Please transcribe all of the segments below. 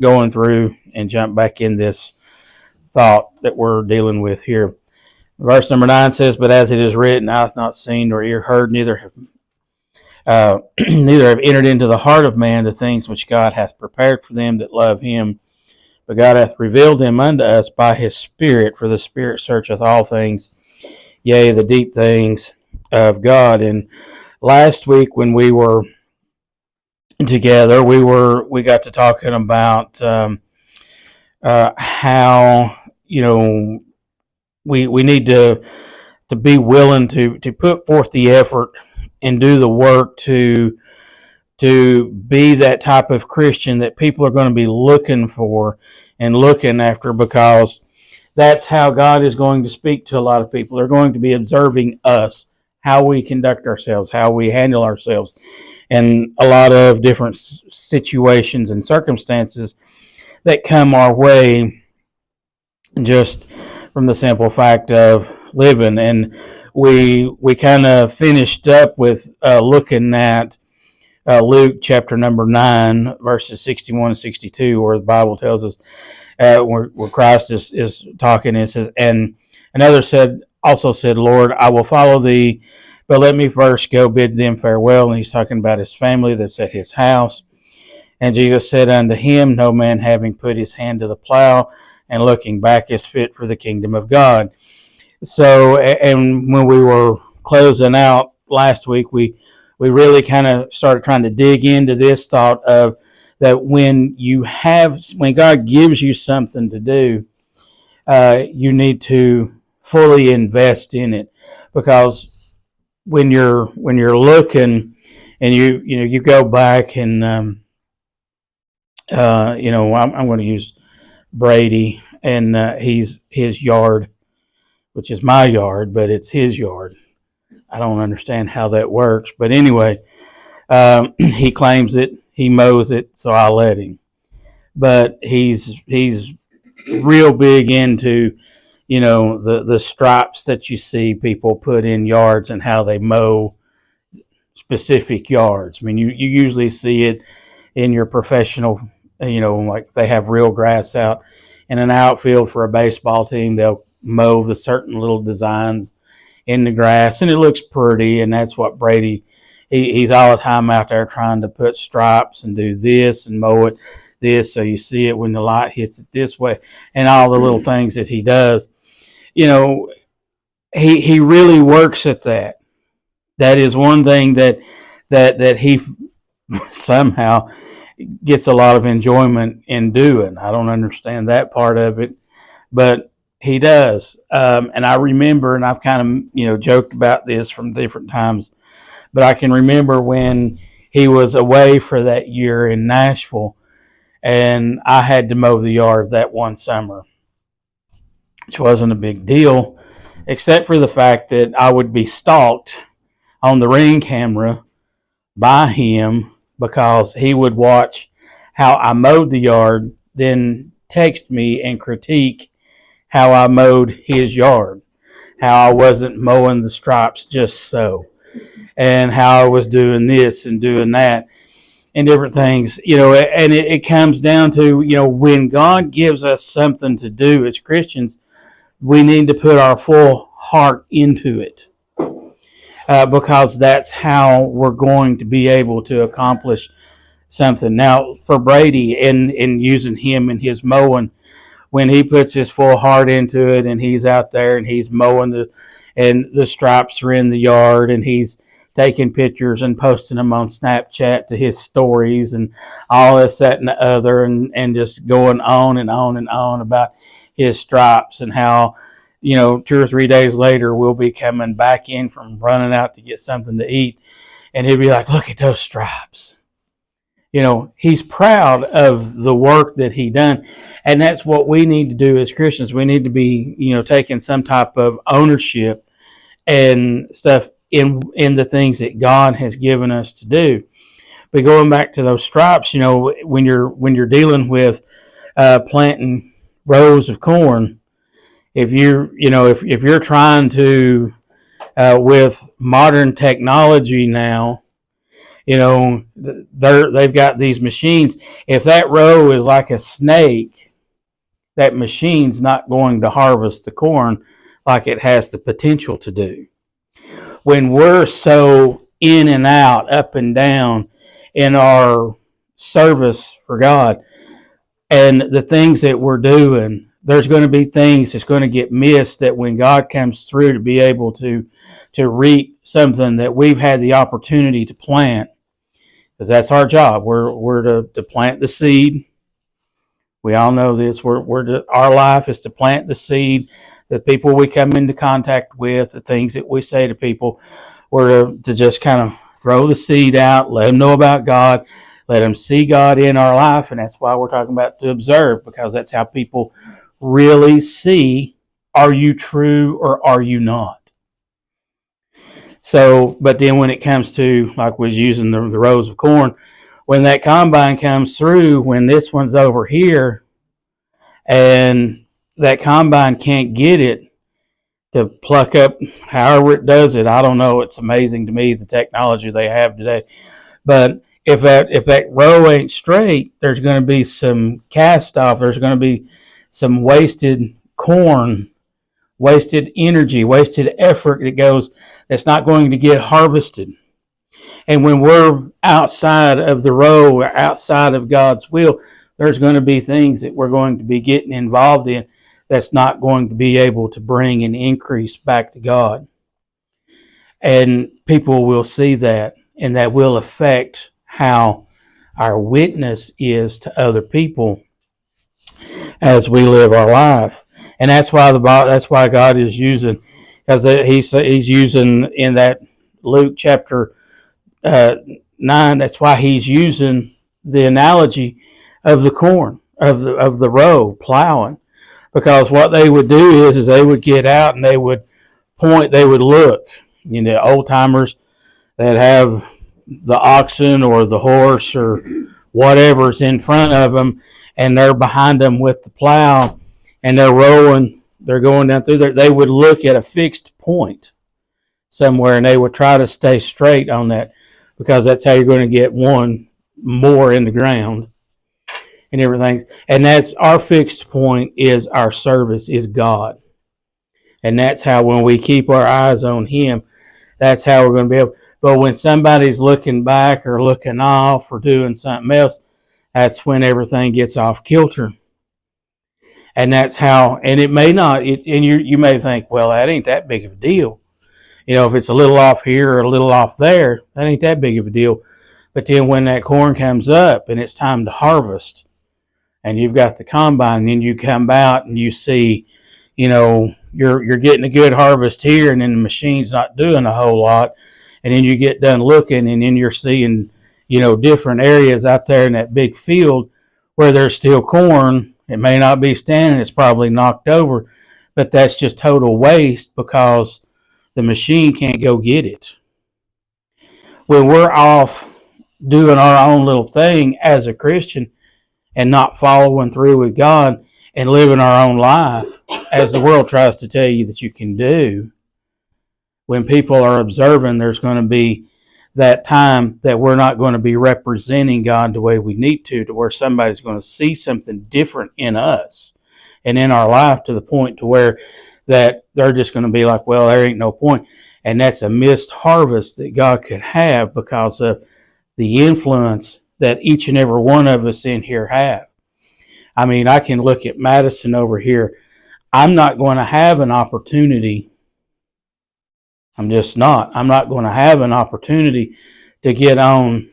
going through and jump back in this thought that we're dealing with here. Verse number 9 says, "But as it is written, eye hath not seen nor ear heard, neither have neither have entered into the heart of man the things which God hath prepared for them that love him. But God hath revealed them unto us by his Spirit, for the Spirit searcheth all things, yea, the deep things of God." And last week when we were together, we got to talking about how we need to be willing to put forth the effort and do the work to be that type of Christian that people are going to be looking for and looking after, because that's how God is going to speak to a lot of people. They're going to be observing us, how we conduct ourselves, how we handle ourselves, and a lot of different situations and circumstances that come our way just from the simple fact of living. And we kind of finished up with looking at Luke chapter number 9, verses 61 and 62, where the Bible tells us where Christ is talking. It says, "And another also said, Lord, I will follow thee, but let me first go bid them farewell." And he's talking about his family that's at his house. "And Jesus said unto him, No man having put his hand to the plow and looking back is fit for the kingdom of God." So, and when we were closing out last week, we really kind of started trying to dig into this thought of that when God gives you something to do, you need to fully invest in it, because when you're looking and you go back and I'm going to use Brady and his yard, which is my yard, but it's his yard. I don't understand how that works, but anyway, he claims it, he mows it, so I'll let him. But he's real big into the stripes that you see people put in yards and how they mow specific yards. I mean, you usually see it in your professional, like they have real grass out in an outfield for a baseball team. They'll mow the certain little designs in the grass, and it looks pretty. And that's what Brady, he's all the time out there trying to put stripes and do this and mow it this, so you see it when the light hits it this way, and all the little things that he does. He really works at that. That is one thing that he somehow gets a lot of enjoyment in doing. I don't understand that part of it, but he does. And I remember, and I've kind of joked about this from different times, but I can remember when he was away for that year in Nashville, and I had to mow the yard that one summer, which wasn't a big deal, except for the fact that I would be stalked on the Ring camera by him, because he would watch how I mowed the yard, then text me and critique how I mowed his yard, how I wasn't mowing the stripes just so, and how I was doing this and doing that and different things, and it comes down to, when God gives us something to do as Christians, we need to put our full heart into it, because that's how we're going to be able to accomplish something. Now, for Brady, in using him in his mowing, when he puts his full heart into it and he's out there and he's mowing and the stripes are in the yard, and he's taking pictures and posting them on Snapchat to his stories and all this, that, and the other, and just going on and on and on about his stripes, and how 2 or 3 days later we'll be coming back in from running out to get something to eat, and he'll be like, "Look at those stripes." He's proud of the work that he done, and that's what we need to do as Christians. We need to be taking some type of ownership and stuff in the things that God has given us to do. But going back to those stripes, when you're dealing with planting rows of corn, if you're trying to with modern technology now, they've got these machines. If that row is like a snake, that machine's not going to harvest the corn like it has the potential to do. When we're so in and out, up and down in our service for God and the things that we're doing, there's going to be things that's going to get missed, that when God comes through to be able to reap something that we've had the opportunity to plant, because that's our job. We're to plant the seed. We all know this. Our life is to plant the seed. The people we come into contact with, the things that we say to people, we're to just kind of throw the seed out, let them know about God, let them see God in our life. And that's why we're talking about to observe, because that's how people really see, are you true or are you not? So, but then when it comes to, like we was using the rows of corn, when that combine comes through, when this one's over here and that combine can't get it to pluck up, however it does it, I don't know. It's amazing to me, the technology they have today. But if that row ain't straight, there's going to be some cast off. There's going to be some wasted corn, wasted energy, wasted effort that's not going to get harvested. And when we're outside of the row, or outside of God's will, there's going to be things that we're going to be getting involved in that's not going to be able to bring an increase back to God. And people will see that, and that will affect how our witness is to other people as we live our life. And that's why God is using, because he's using in that Luke chapter 9. That's why he's using the analogy of the corn, of the row plowing, because what they would do is they would get out and they would point, they would look. Old timers that have the oxen or the horse or whatever's in front of them, and they're behind them with the plow, and they're rolling, they're going down through there. They would look at a fixed point somewhere, and they would try to stay straight on that, because that's how you're going to get one more in the ground and everything. And that's our fixed point, is our service, is God. And that's how, when we keep our eyes on Him, that's how we're going to be able. But when somebody's looking back or looking off or doing something else, that's when everything gets off kilter. And that's how, and it may not, and you may think, well, that ain't that big of a deal. If it's a little off here or a little off there, that ain't that big of a deal. But then when that corn comes up and it's time to harvest, and you've got the combine, and then you come out and you see, you're getting a good harvest here, and then the machine's not doing a whole lot. And then you get done looking, and then you're seeing, different areas out there in that big field where there's still corn. It may not be standing, it's probably knocked over, but that's just total waste because the machine can't go get it. When we're off doing our own little thing as a Christian and not following through with God and living our own life as the world tries to tell you that you can do, when people are observing, there's going to be that time that we're not going to be representing God the way we need to where somebody's going to see something different in us and in our life, to the point to where that they're just going to be like, well, there ain't no point. And that's a missed harvest that God could have because of the influence that each and every one of us in here have. I mean, I can look at Madison over here. I'm not going to have an opportunity. I'm just not. I'm not going to have an opportunity to get on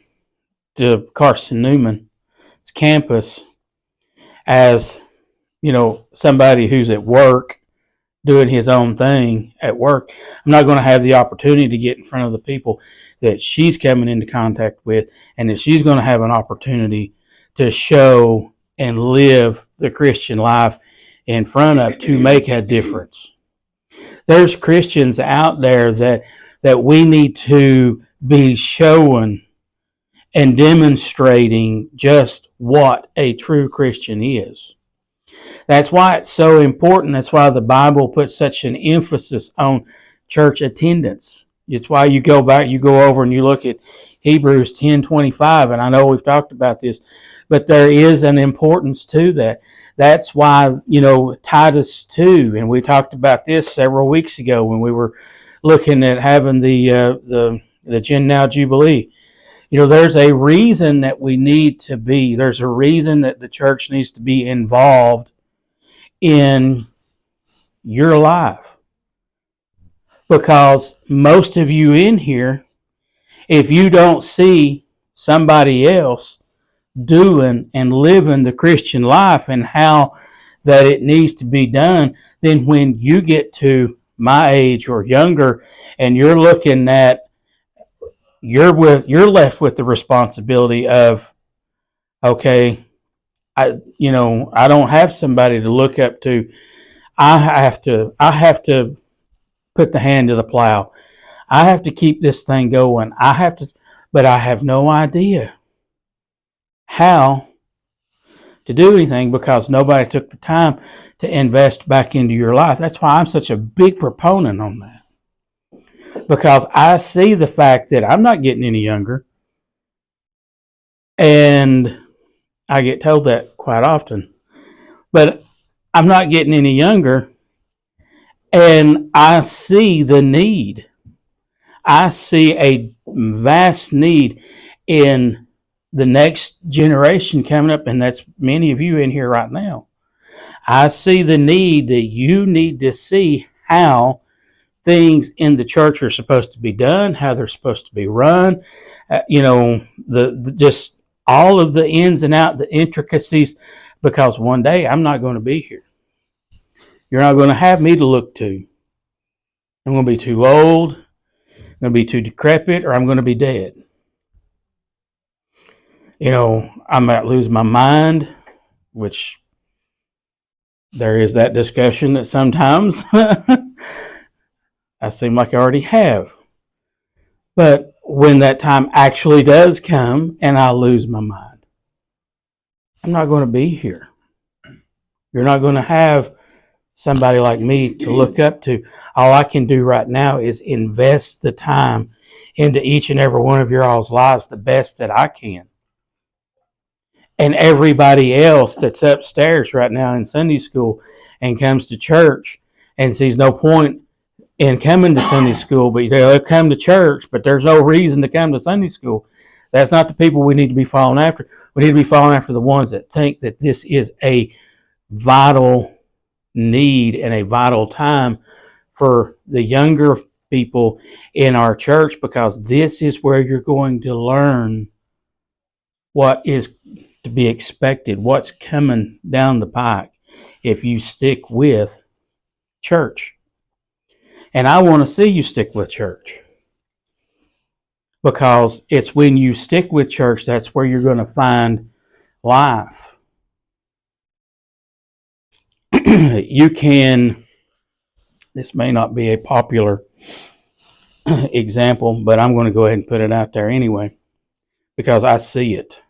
to Carson Newman's campus as, somebody who's at work doing his own thing at work. I'm not going to have the opportunity to get in front of the people that she's coming into contact with, and that she's going to have an opportunity to show and live the Christian life in front of, to make a difference. There's Christians out there that we need to be showing and demonstrating just what a true Christian is. That's why it's so important. That's why the Bible puts such an emphasis on church attendance. It's why you go over and you look at Hebrews 10:25, and I know we've talked about this, but there is an importance to that. That's why, Titus 2, and we talked about this several weeks ago when we were looking at having the Gen Now Jubilee. There's a reason that there's a reason that the church needs to be involved in your life. Because most of you in here, if you don't see somebody else doing and living the Christian life and how that it needs to be done, then when you get to my age or younger and you're looking at, you're left with the responsibility of, okay, I don't have somebody to look up to. I have to put the hand to the plow. I have to keep this thing going. But I have no idea how to do anything because nobody took the time to invest back into your life. That's why I'm such a big proponent on that. Because I see the fact that I'm not getting any younger. And I get told that quite often. But I'm not getting any younger. And I see the need. I see a vast need in the next generation coming up, and that's many of you in here right now. I see the need that you need to see how things in the church are supposed to be done, how they're supposed to be run, just all of the ins and outs, the intricacies, because one day I'm not going to be here. You're not going to have me to look to. I'm going to be too old, I'm going to be too decrepit, or I'm going to be dead. I might lose my mind, which there is that discussion that sometimes I seem like I already have. But when that time actually does come and I lose my mind, I'm not going to be here. You're not going to have somebody like me to look up to. All I can do right now is invest the time into each and every one of your all's lives the best that I can. And everybody else that's upstairs right now in Sunday school and comes to church and sees no point in coming to Sunday school, but they'll come to church, but there's no reason to come to Sunday school. That's not the people we need to be following after. We need to be following after the ones that think that this is a vital need and a vital time for the younger people in our church, because this is where you're going to learn what is to be expected, what's coming down the pike if you stick with church. And I want to see you stick with church, because it's when you stick with church that's where you're going to find life. This may not be a popular example, but I'm going to go ahead and put it out there anyway, because I see it.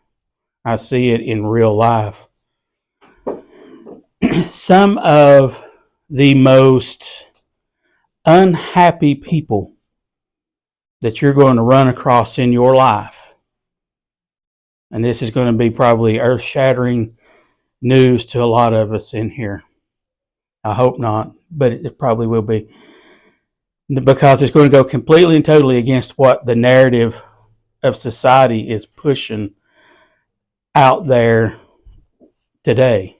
I see it in real life. Some of the most unhappy people that you're going to run across in your life, and this is going to be probably earth-shattering news to a lot of us in here. I hope not, but it probably will be, because it's going to go completely and totally against what the narrative of society is pushing out there today.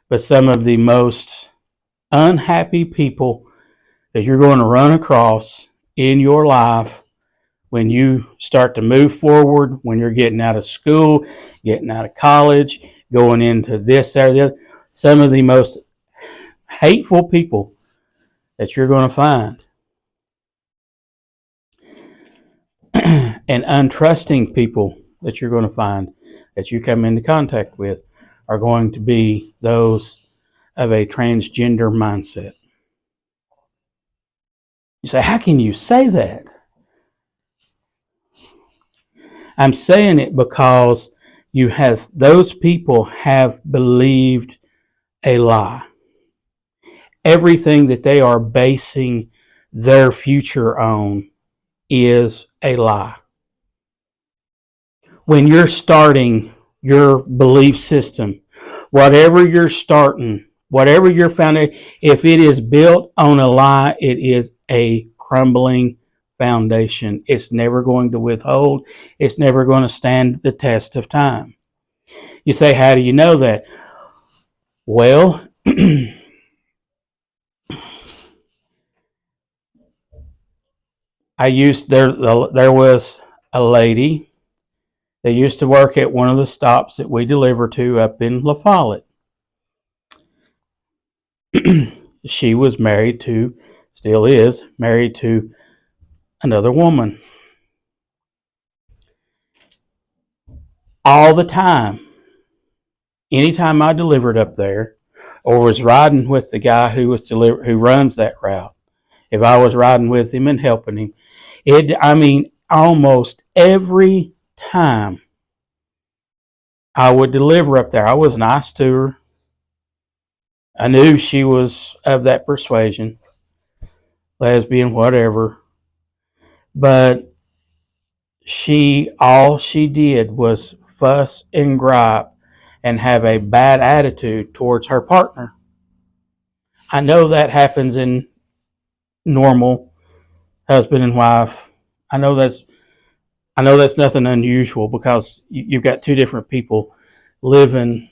But some of the most unhappy people that you're going to run across in your life when you start to move forward, when you're getting out of school, getting out of college, going into this or the other, some of the most hateful people that you're going to find and untrusting people that you're going to find that you come into contact with are going to be those of a transgender mindset. You say, how can you say that? I'm saying it because those people have believed a lie. Everything that they are basing their future on is a lie. when you're starting your belief system, whatever you're starting, whatever you're founding, if it is built on a lie, it is a crumbling foundation. It's never going to withhold. It's never going to stand the test of time. You say, how do you know that? Well, there was a lady that used to work at one of the stops that we deliver to up in La Follette. She was married to, still is, married to another woman. All the time, anytime I delivered up there or was riding with the guy who runs that route, if I was riding with him and helping him, almost every time I would deliver up there, I was nice to her. I knew she was of that persuasion, lesbian, whatever. But all she did was fuss and gripe and have a bad attitude towards her partner. I know that happens in normal husband and wife. I know that's nothing unusual, because you've got two different people living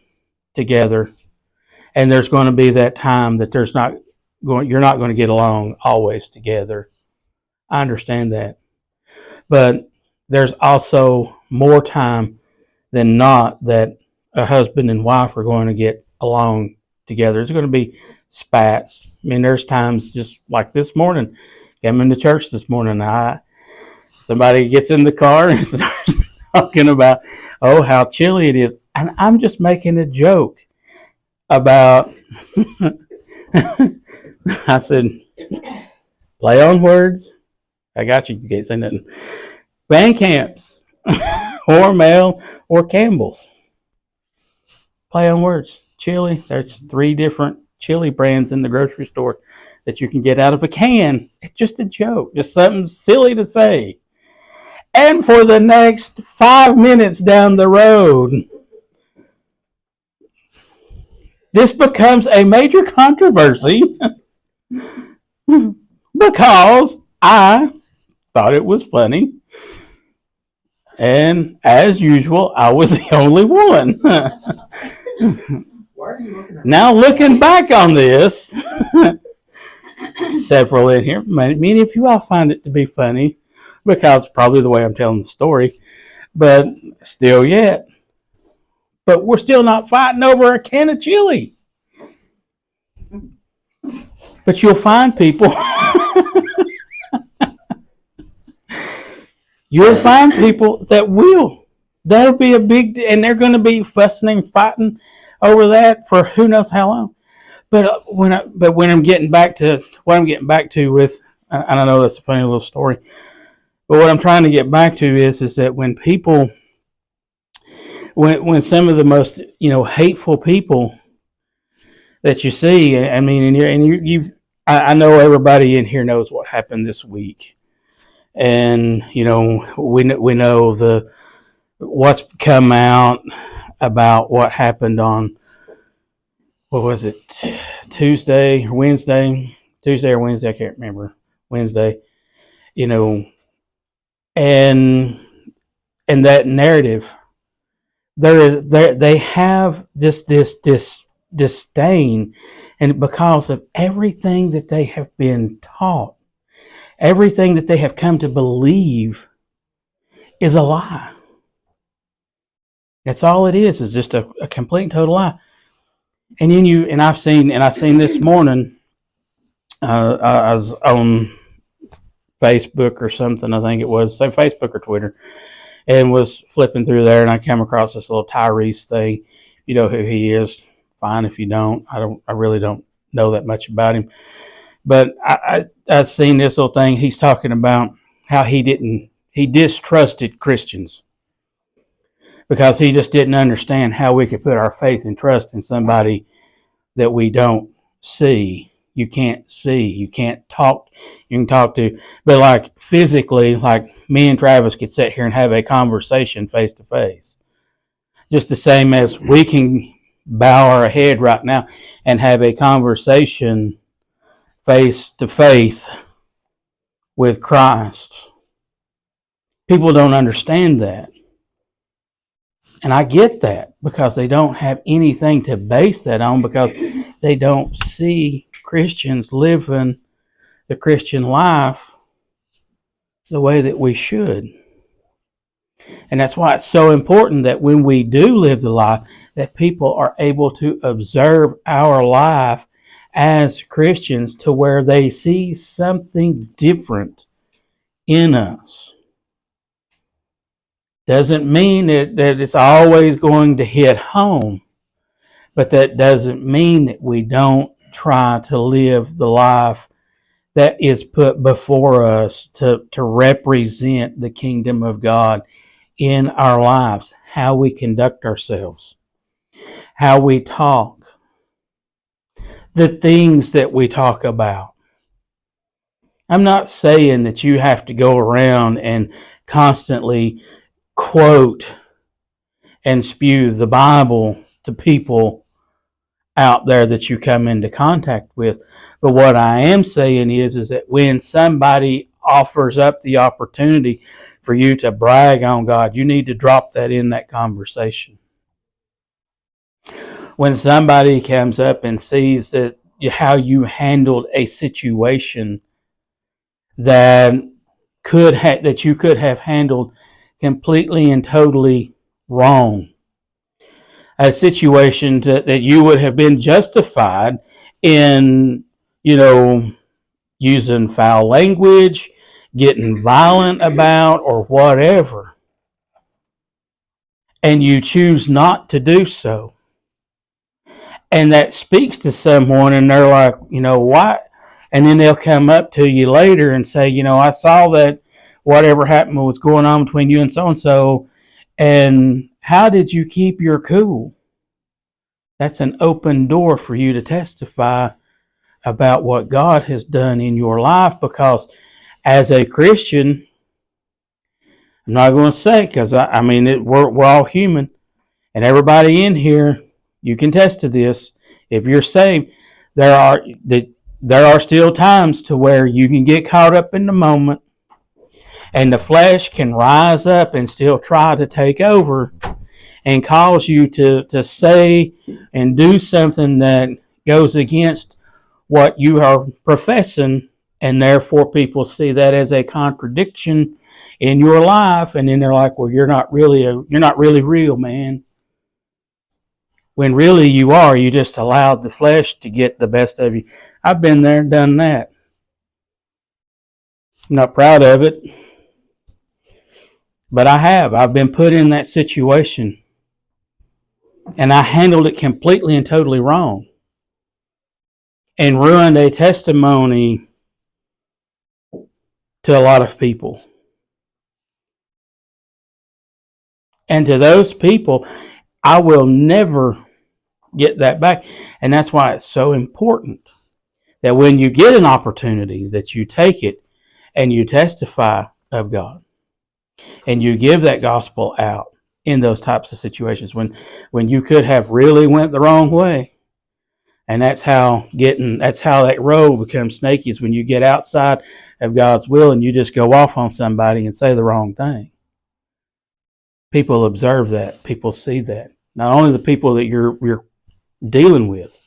together, and there's going to be that time that you're not going to get along always together. I understand that. But there's also more time than not that a husband and wife are going to get along together. There's going to be spats. There's times, just like this morning, came into church this morning, somebody gets in the car and starts talking about, oh, how chilly it is. And I'm just making a joke about, I said, play on words. I got you. You can't say nothing. Van Camps, Hormel, or Campbell's. Play on words. Chili. There's 3 different chili brands in the grocery store that you can get out of a can. It's just a joke. Just something silly to say. And for the next 5 minutes down the road, this becomes a major controversy because I thought it was funny. And as usual, I was the only one. Why are you looking at Now, looking back on this, several in here, many of you all find it to be funny, because probably the way I'm telling the story, but still yet. But we're still not fighting over a can of chili. But you'll find people, that will. That'll be a big, and they're going to be fussing and fighting over that for who knows how long. But when I'm getting back to what I'm getting back to with, and I know that's a funny little story, but what I'm trying to get back to is that when people, when some of the most hateful people that you see, I know everybody in here knows what happened this week, and we know what's come out about what happened on, what was it, Tuesday or Wednesday, I can't remember, Wednesday, and that narrative, they have just this disdain, and because of everything that they have been taught, everything that they have come to believe is a lie. That's all it is just a complete and total lie. And then I've seen this morning, I was on Facebook or something, I think it was, say Facebook or Twitter, and was flipping through there, and I came across this little Tyrese thing. You know who he is. Fine if you don't. I really don't know that much about him. But I've seen this little thing. He's talking about how he distrusted Christians because he just didn't understand how we could put our faith and trust in somebody that we don't see. you can't see, you can't talk, you can talk to, but like physically, like me and Travis could sit here and have a conversation face to face. Just the same as we can bow our head right now and have a conversation face to face with Christ. People don't understand that. And I get that because they don't have anything to base that on, because they don't see Christians living the Christian life the way that we should. And that's why it's so important that when we do live the life, that people are able to observe our life as Christians to where they see something different in us. Doesn't mean that it's always going to hit home, but that doesn't mean that we don't try to live the life that is put before us to represent the kingdom of God in our lives, how we conduct ourselves, how we talk, the things that we talk about. I'm not saying that you have to go around and constantly quote and spew the Bible to people out there that you come into contact with. But what I am saying is that when somebody offers up the opportunity for you to brag on God, you need to drop that in that conversation. When somebody comes up and sees that how you handled a situation that you could have handled completely and totally wrong, a situation that you would have been justified in, using foul language, getting violent about, or whatever, and you choose not to do so. And that speaks to someone, and they're like, what? And then they'll come up to you later and say, I saw that whatever happened was going on between you and so-and-so, and how did you keep your cool? That's an open door for you to testify about what God has done in your life, because as a Christian, I'm not going to say, because we're all human, and everybody in here, you can test to this. If you're saved, there are still times to where you can get caught up in the moment, and the flesh can rise up and still try to take over and cause you to say and do something that goes against what you are professing, and therefore people see that as a contradiction in your life, and then they're like, well, you're not really real, man. When really you are. You just allowed the flesh to get the best of you. I've been there and done that. I'm not proud of it, but I have. I've been put in that situation, and I handled it completely and totally wrong, and ruined a testimony to a lot of people. And to those people, I will never get that back. And that's why it's so important that when you get an opportunity, that you take it and you testify of God, and you give that gospel out in those types of situations when you could have really went the wrong way. And that's how that road becomes snaky, is when you get outside of God's will and you just go off on somebody and say the wrong thing. People observe that. People see that. Not only the people that you're dealing with,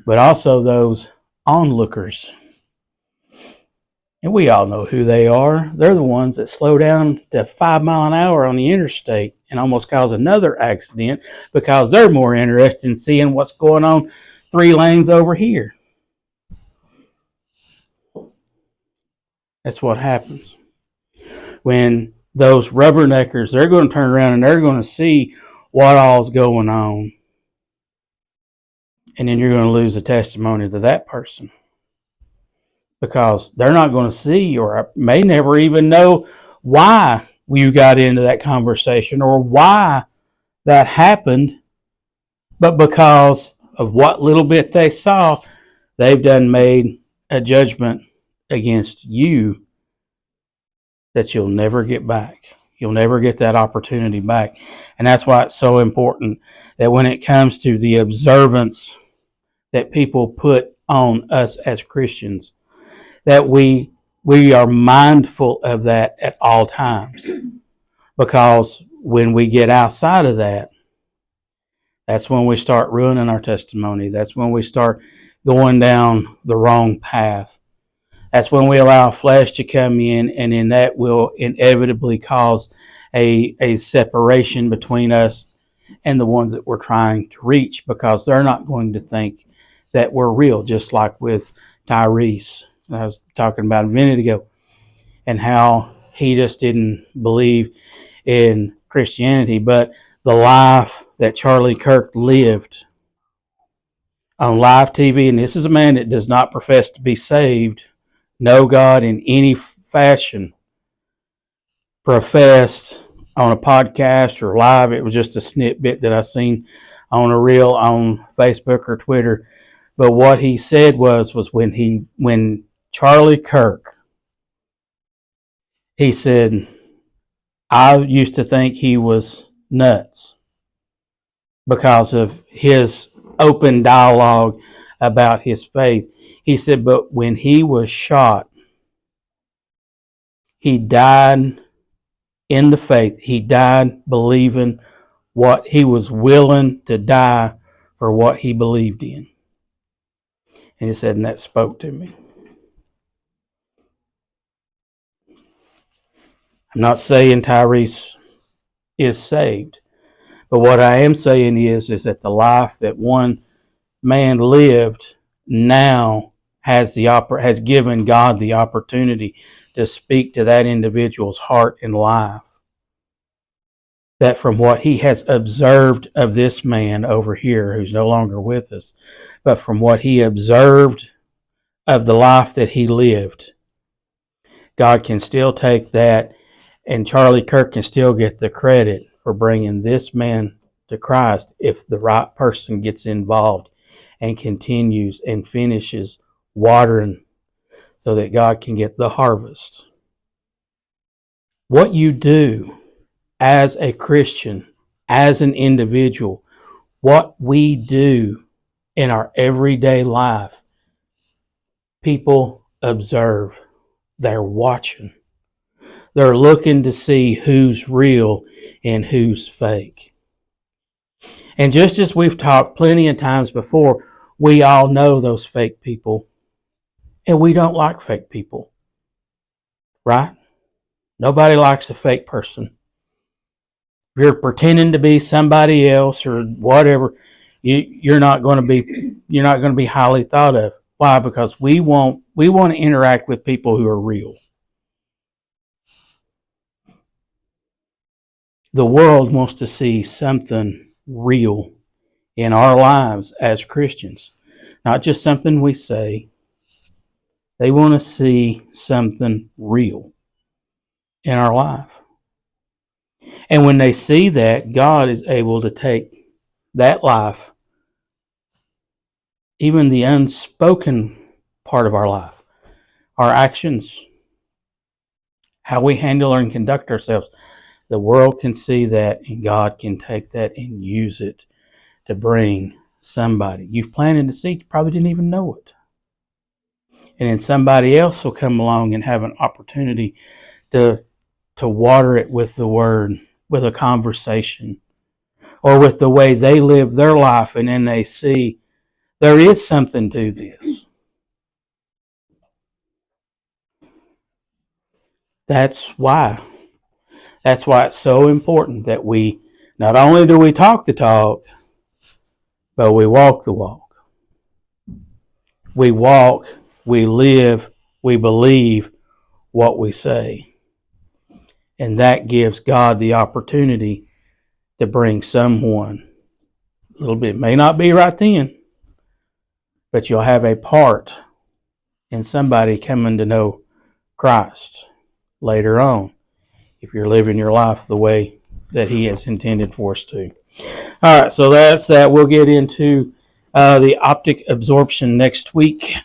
but also those onlookers. And we all know who they are. They're the ones that slow down to 5 miles an hour on the interstate and almost cause another accident, because they're more interested in seeing what's going on 3 lanes over here. That's what happens. When those rubberneckers, they're going to turn around and they're going to see what all's going on. And then you're going to lose the testimony to that person, because they're not going to see, or may never even know why you got into that conversation or why that happened. But because of what little bit they saw, they've done made a judgment against you that you'll never get back. You'll never get that opportunity back. And that's why it's so important that when it comes to the observance that people put on us as Christians, that we are mindful of that at all times. Because when we get outside of that, that's when we start ruining our testimony. That's when we start going down the wrong path. That's when we allow flesh to come in, and then that will inevitably cause a separation between us and the ones that we're trying to reach, because they're not going to think that we're real, just like with Tyrese. I was talking about a minute ago, and how he just didn't believe in Christianity, but the life that Charlie Kirk lived on live TV, and this is a man that does not profess to be saved, know God in any fashion, professed on a podcast or live. It was just a snippet that I seen on a reel on Facebook or Twitter. But what he said was when Charlie Kirk, he said, I used to think he was nuts because of his open dialogue about his faith. He said, but when he was shot, he died in the faith. He died believing what he was willing to die for, what he believed in. And he said, and that spoke to me. I'm not saying Tyrese is saved, but what I am saying is that the life that one man lived now has given God the opportunity to speak to that individual's heart and life. That from what he has observed of this man over here, who's no longer with us, but from what he observed of the life that he lived, God can still take that, and Charlie Kirk can still get the credit for bringing this man to Christ if the right person gets involved and continues and finishes watering so that God can get the harvest. What you do as a Christian, as an individual, what we do in our everyday life, people observe. They're watching. They're looking to see who's real and who's fake. And just as we've talked plenty of times before, we all know those fake people. And we don't like fake people. Right? Nobody likes a fake person. If you're pretending to be somebody else or whatever, you're not going to be highly thought of. Why? Because we want to interact with people who are real. The world wants to see something real in our lives as Christians. Not just something we say. They want to see something real in our life. And when they see that, God is able to take that life, even the unspoken part of our life, our actions, how we handle and conduct ourselves. The world can see that, and God can take that and use it to bring somebody you've planted to seed, you probably didn't even know it. And then somebody else will come along and have an opportunity to water it with the word, with a conversation, or with the way they live their life, and then they see there is something to this. That's why it's so important that we, not only do we talk the talk, but we walk the walk. We walk, we live, we believe what we say. And that gives God the opportunity to bring someone a little bit. May not be right then, but you'll have a part in somebody coming to know Christ later on, if you're living your life the way that He has intended for us to. All right, so that's that. We'll get into the optic absorption next week.